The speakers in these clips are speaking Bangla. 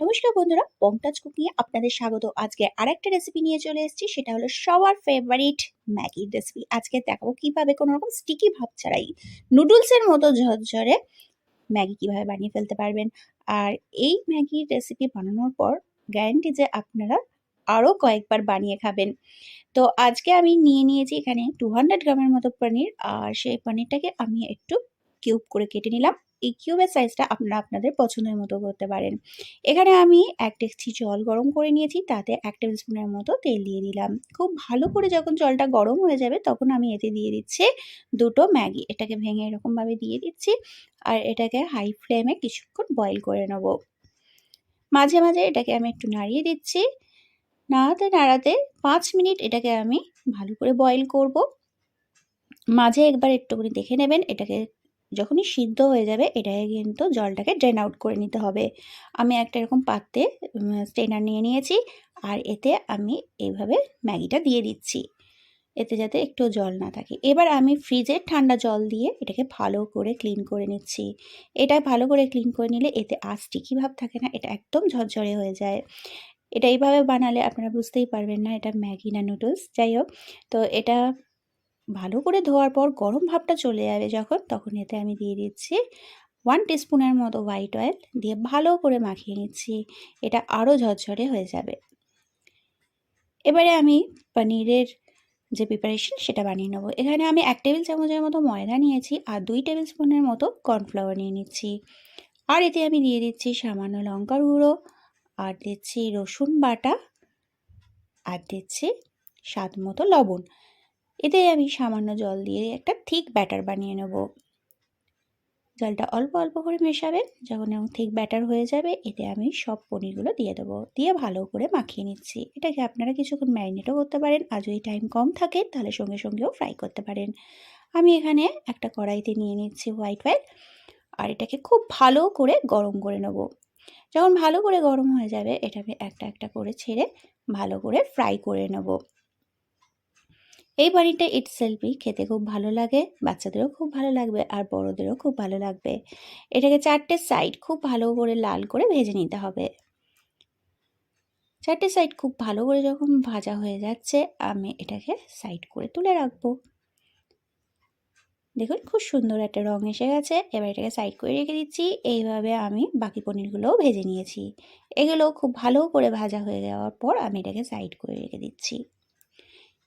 নমস্কার বন্ধুরা, বংটাচ কুকিং এ আপনাদের স্বাগত। আজকে আরেকটা রেসিপি নিয়ে চলে এসেছি, সেটা হলো সবার ফেভারিট ম্যাগির রেসিপি। আজকে দেখাবো কিভাবে কোনো রকম স্টিকি ভাব ছাড়াই নুডলসের মতো ঝরঝরে ম্যাগি কিভাবে বানিয়ে ফেলতে পারবেন। আর এই ম্যাগির রেসিপি বানানোর পর গ্যারান্টি যে আপনারা আরও কয়েকবার বানিয়ে খাবেন। তো আজকে আমি নিয়ে নিয়েছি এখানে 200 গ্রামের মতো পনির, আর সেই পনিরটাকে আমি একটু কিউব করে কেটে নিলাম। এই কিউবের সাইজটা আপনারা আপনাদের পছন্দের মতো করতে পারেন। এখানে আমি 1 ডেকচি জল গরম করে নিয়েছি, তাতে 1 টেবিল স্পুনের মতো তেল দিয়ে দিলাম। খুব ভালো করে যখন জলটা গরম হয়ে যাবে তখন আমি এতে দিয়ে দিচ্ছি 2টো ম্যাগি। এটাকে ভেঙে এরকমভাবে দিয়ে দিচ্ছি, আর এটাকে হাই ফ্লেমে কিছুক্ষণ বয়েল করে নেব। মাঝে মাঝে এটাকে আমি একটু নাড়িয়ে দিচ্ছি। নাড়াতে নাড়াতে 5 মিনিট এটাকে আমি ভালো করে বয়েল করব। মাঝে একবার একটু করে দেখে নেবেন, এটাকে যখনই সিদ্ধ হয়ে যাবে এটাকে কিন্তু জলটাকে ড্রেন আউট করে নিতে হবে। আমি একটা এরকম পাত্রে স্ট্রেনার নিয়ে নিয়েছি, আর এতে আমি এইভাবে ম্যাগিটা দিয়ে দিচ্ছি, এতে যাতে একটু জল না থাকে। এবার আমি ফ্রিজের ঠান্ডা জল দিয়ে এটাকে ভালো করে ক্লিন করে নিচ্ছি। এটা ভালো করে ক্লিন করে নিলে এতে আর স্টিকি ভাব থাকে না, এটা একদম ঝরঝরে হয়ে যায়। এটা এইভাবে বানালে আপনারা বুঝতেই পারবেন না এটা ম্যাগি না নুডলস। যাই হোক, তো এটা ভালো করে ধোয়ার পর গরম ভাবটা চলে যাবে যখন, তখন এতে আমি দিয়ে দিচ্ছি 1 টিস্পুনের মতো হোয়াইট অয়েল, দিয়ে ভালো করে মাখিয়ে নিচ্ছি। এটা আরও ঝরঝরে হয়ে যাবে। এবারে আমি পনিরের যে প্রিপারেশন সেটা বানিয়ে নেবো। এখানে আমি 1 টেবিল চামচের মতো ময়দা নিয়েছি, আর 2 টেবিল স্পুনের মতো কর্নফ্লাওয়ার নিয়ে নিচ্ছি। আর এতে আমি দিয়ে দিচ্ছি সামান্য লঙ্কার গুঁড়ো, আর দিচ্ছি রসুন বাটা, আর দিচ্ছি স্বাদ মতো লবণ। এতে আমি সামান্য জল দিয়ে একটা থিক ব্যাটার বানিয়ে নেব। জলটা অল্প অল্প করে মেশাবেন। যখন এরকম থিক ব্যাটার হয়ে যাবে এতে আমি সব পনিরগুলো দিয়ে দেবো, দিয়ে ভালো করে মাখিয়ে নিচ্ছি। এটাকে আপনারা কিছুক্ষণ ম্যারিনেটও করতে পারেন, আর যদি টাইম কম থাকে তাহলে সঙ্গে সঙ্গেও ফ্রাই করতে পারেন। আমি এখানে একটা কড়াইতে নিয়ে নিচ্ছি হোয়াইট অয়েল, আর এটাকে খুব ভালো করে গরম করে নেব। যখন ভালো করে গরম হয়ে যাবে এটাকে একটা একটা করে ছেড়ে ভালো করে ফ্রাই করে নেব। এই পনিরটা ইটসেলফই খেতে খুব ভালো লাগে, বাচ্চাদেরও খুব ভালো লাগবে আর বড়দেরও খুব ভালো লাগবে। এটাকে 4টে সাইড খুব ভালো করে লাল করে ভেজে নিতে হবে। 4টে সাইড খুব ভালো করে যখন ভাজা হয়ে যাচ্ছে আমি এটাকে সাইড করে তুলে রাখবো। দেখুন খুব সুন্দর একটা রং এসে গেছে। এবার এটাকে সাইড করে রেখে দিচ্ছি। এইভাবে আমি বাকি পনিরগুলোও ভেজে নিয়েছি। এগুলো খুব ভালো করে ভাজা হয়ে যাওয়ার পর আমি এটাকে সাইড করে রেখে দিচ্ছি।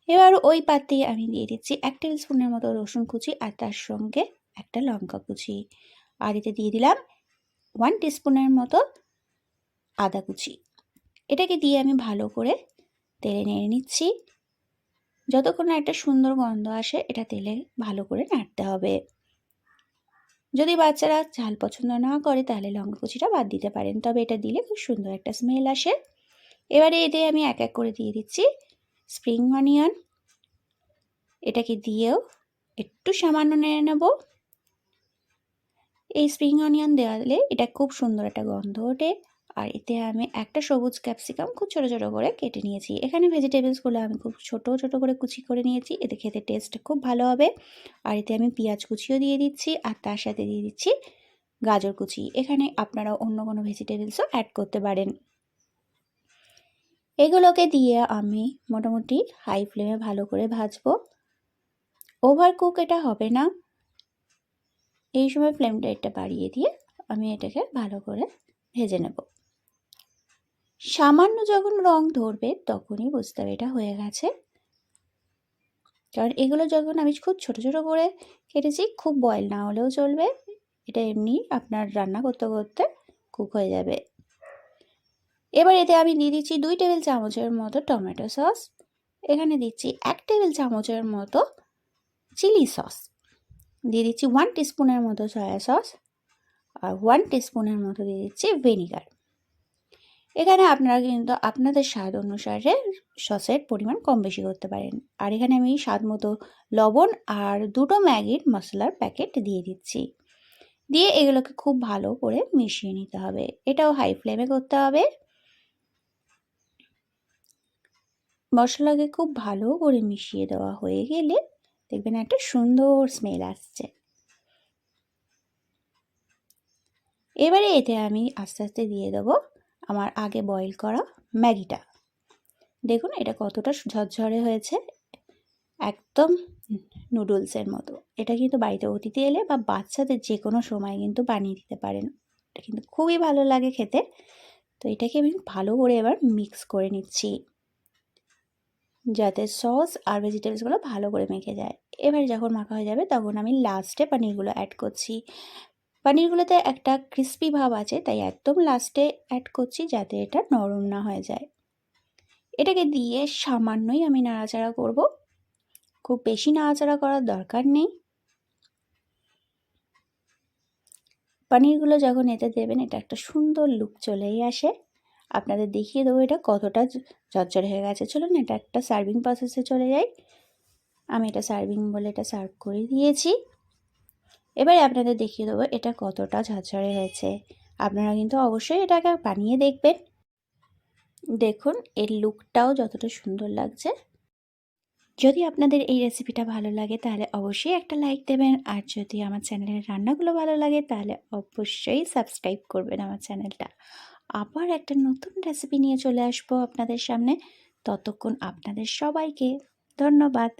এবার ওই পাত্রে আমি দিয়ে দিচ্ছি 1 টেবিল স্পুনের মতো রসুন কুচি, আর তার সঙ্গে একটা লঙ্কা কুচি, আর এতে দিয়ে দিলাম 1 টিস্পুনের মতো আদা কুচি। এটাকে দিয়ে আমি ভালো করে তেলে নেড়ে নিচ্ছি। যতক্ষণ না একটা সুন্দর গন্ধ আসে এটা তেলে ভালো করে নাড়তে হবে। যদি বাচ্চারা ঝাল পছন্দ না করে তাহলে লঙ্কা কুচিটা বাদ দিতে পারেন, তবে এটা দিলে খুব সুন্দর একটা স্মেল আসে। এবারে এতে আমি এক এক করে দিয়ে দিচ্ছি স্প্রিং অনিয়ন। এটাকে দিয়েও একটু সামান্য নেড়ে নেব। এই স্প্রিং অনিয়ন দেওয়ালে এটা খুব সুন্দর একটা গন্ধ ওঠে। আর এতে আমি একটা সবুজ ক্যাপসিকাম খুব ছোটো ছোটো করে কেটে নিয়েছি। এখানে ভেজিটেবলসগুলো আমি খুব ছোটো ছোটো করে কুচি করে নিয়েছি, এতে খেতে টেস্ট খুব ভালো হবে। আর এতে আমি পেঁয়াজ কুচিও দিয়ে দিচ্ছি, আর তার সাথে দিয়ে দিচ্ছি গাজর কুচি। এখানে আপনারা অন্য কোনো ভেজিটেবলসও অ্যাড করতে পারেন। এগুলোকে দিয়ে আমি মোটামুটি হাই ফ্লেমে ভালো করে ভাজবো। ওভার কুক এটা হবে না। এই সময় ফ্লেমটা এটা বাড়িয়ে দিয়ে আমি এটাকে ভালো করে ভেজে নেব। সামান্য যখন রং ধরবে তখনই বুঝতে হবে এটা হয়ে গেছে, কারণ এগুলো যখন আমি খুব ছোট ছোট করে কেটেছি, খুব বয়েল না হলেও চলবে, এটা এমনি আপনার রান্না করতে করতে কুক হয়ে যাবে। এবার এতে আমি দিয়ে দিচ্ছি 2 টেবিল চামচের মতো টমেটো সস। এখানে দিচ্ছি 1 টেবিল চামচের মতো চিলি সস, দিয়ে দিচ্ছি 1 টিস্পুনের মতো সয়া সস, আর 1 টিস্পুনের মতো দিয়ে দিচ্ছি ভিনিগার। এখানে আপনারা কিন্তু আপনাদের স্বাদ অনুসারে সসের পরিমাণ কম বেশি করতে পারেন। আর এখানে আমি স্বাদ মতো লবণ আর 2টো ম্যাগির মশলার প্যাকেট দিয়ে দিচ্ছি। দিয়ে এগুলোকে খুব ভালো করে মিশিয়ে নিতে হবে। এটাও হাই ফ্লেমে করতে হবে। মশলাকে খুব ভালো করে মিশিয়ে দেওয়া হয়ে গেলে দেখবেন একটা সুন্দর স্মেল আসছে। এবারে এতে আমি আস্তে আস্তে দিয়ে দেবো আমার আগে বয়েল করা ম্যাগিটা। দেখুন এটা কতটা ঝরঝরে হয়েছে, একদম নুডলসের মতো। এটা কিন্তু বাড়িতে অতিথি এলে বা বাচ্চাদের যে কোনো সময় কিন্তু বানিয়ে দিতে পারেন। এটা কিন্তু খুবই ভালো লাগে খেতে। তো এটাকে আমি ভালো করে এবার মিক্স করে নিচ্ছি, যাতে সস আর ভেজিটেবলসগুলো ভালো করে মেখে যায়। এবার যখন মাখা হয়ে যাবে তখন আমি লাস্টে পনিরগুলো অ্যাড করছি। পনিরগুলোতে একটা ক্রিস্পি ভাব আছে, তাই একদম লাস্টে অ্যাড করছি যাতে এটা নরম না হয়ে যায়। এটাকে দিয়ে সামান্যই আমি নাড়াচাড়া করব, খুব বেশি নাড়াচাড়া করার দরকার নেই। পনিরগুলো যখন এতে দেবেন এটা একটা সুন্দর লুক চলেই আসে। আপনাদের দেখিয়ে দেবো এটা কতটা ঝরঝরে হয়ে গেছে। চলুন এটা একটা সার্ভিং প্রসেসে চলে যাই। আমি এটা সার্ভিং বলে এটা সার্ভ করে দিয়েছি। এবারে আপনাদের দেখিয়ে দেবো এটা কতটা ঝরঝরে হয়েছে। আপনারা কিন্তু অবশ্যই এটাকে বানিয়ে দেখবেন। দেখুন এর লুকটাও যতটা সুন্দর লাগছে। যদি আপনাদের এই রেসিপিটা ভালো লাগে তাহলে অবশ্যই একটা লাইক দেবেন, আর যদি আমার চ্যানেলের রান্নাগুলো ভালো লাগে তাহলে অবশ্যই সাবস্ক্রাইব করবেন আমার চ্যানেলটা। আবার একটা নতুন রেসিপি নিয়ে চলে আসবো আপনাদের সামনে। ততক্ষণ আপনাদের সবাইকে ধন্যবাদ।